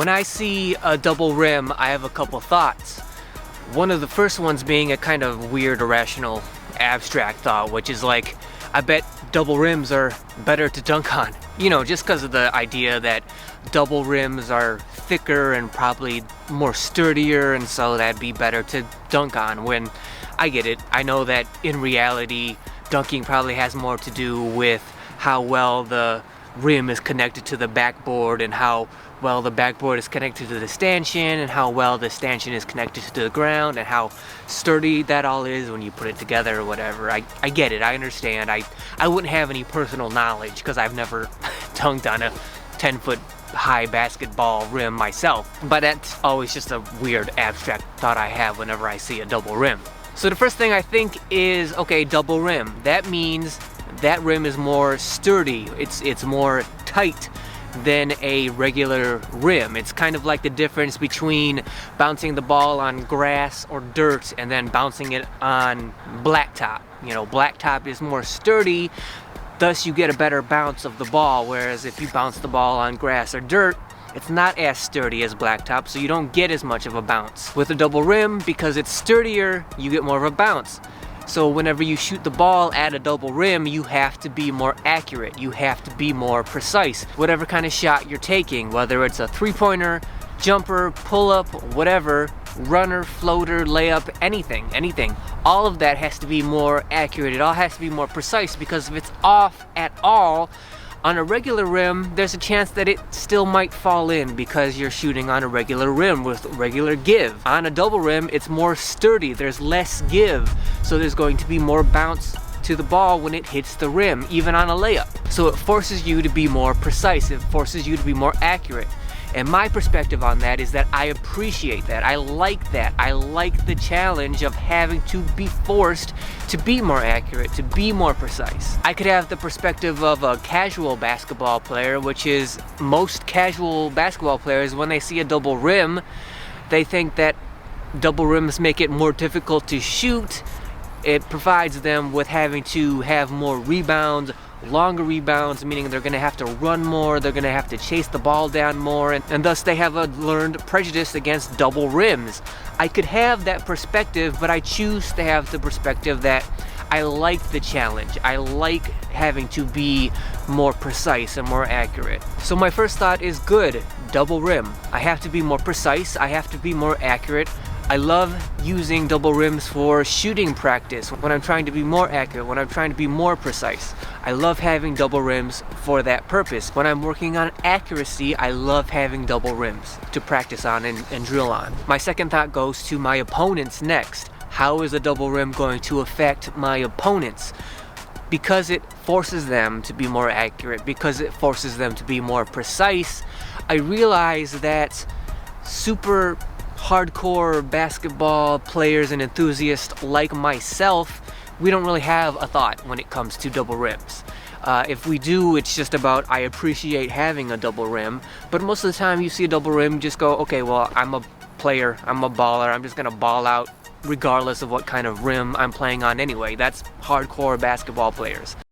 When I see a double rim, I have a couple thoughts. One of the first ones being a kind of weird, irrational, abstract thought, which is like, I bet double rims are better to dunk on. You know, just because of the idea that double rims are thicker and probably more sturdier, and so that'd be better to dunk on. When I get it, I know that in reality, dunking probably has more to do with how well the rim is connected to the backboard and how well the backboard is connected to the stanchion and how well the stanchion is connected to the ground and how sturdy that all is when you put it together or whatever. I get it, I understand. I wouldn't have any personal knowledge because I've never dunked on a 10-foot high basketball rim myself, but that's always just a weird abstract thought I have whenever I see a double rim. So the first thing I think is, okay, double rim. That means that rim is more sturdy, it's more tight than a regular rim. It's kind of like the difference between bouncing the ball on grass or dirt and then bouncing it on blacktop. You know, blacktop is more sturdy, thus you get a better bounce of the ball, whereas if you bounce the ball on grass or dirt, it's not as sturdy as blacktop, so you don't get as much of a bounce. With a double rim, because it's sturdier, you get more of a bounce. So whenever you shoot the ball at a double rim, you have to be more accurate. You have to be more precise. Whatever kind of shot you're taking, whether it's a three-pointer, jumper, pull-up, whatever, runner, floater, layup, anything. All of that has to be more accurate. It all has to be more precise, because if it's off at all, on a regular rim, there's a chance that it still might fall in because you're shooting on a regular rim with regular give. On a double rim, it's more sturdy, there's less give, so there's going to be more bounce to the ball when it hits the rim, even on a layup. So it forces you to be more precise, it forces you to be more accurate. And my perspective on that is that I appreciate that. I like that. I like the challenge of having to be forced to be more accurate, to be more precise. I could have the perspective of a casual basketball player, which is most casual basketball players, when they see a double rim, they think that double rims make it more difficult to shoot. It provides them with having to have more rebounds, longer rebounds, meaning they're going to have to run more, they're going to have to chase the ball down more, and thus they have a learned prejudice against double rims. I could have that perspective, but I choose to have the perspective that I like the challenge. I like having to be more precise and more accurate. So my first thought is good, double rim. I have to be more precise, I have to be more accurate. I love using double rims for shooting practice, when I'm trying to be more accurate, when I'm trying to be more precise. I love having double rims for that purpose. When I'm working on accuracy, I love having double rims to practice on and drill on. My second thought goes to my opponents next. How is a double rim going to affect my opponents? Because it forces them to be more accurate, because it forces them to be more precise, I realize that super hardcore basketball players and enthusiasts like myself, we don't really have a thought when it comes to double rims. If we do, it's just about, I appreciate having a double rim, but most of the time you see a double rim, just go, okay, well, I'm a player, I'm a baller, I'm just gonna ball out regardless of what kind of rim I'm playing on anyway. That's hardcore basketball players.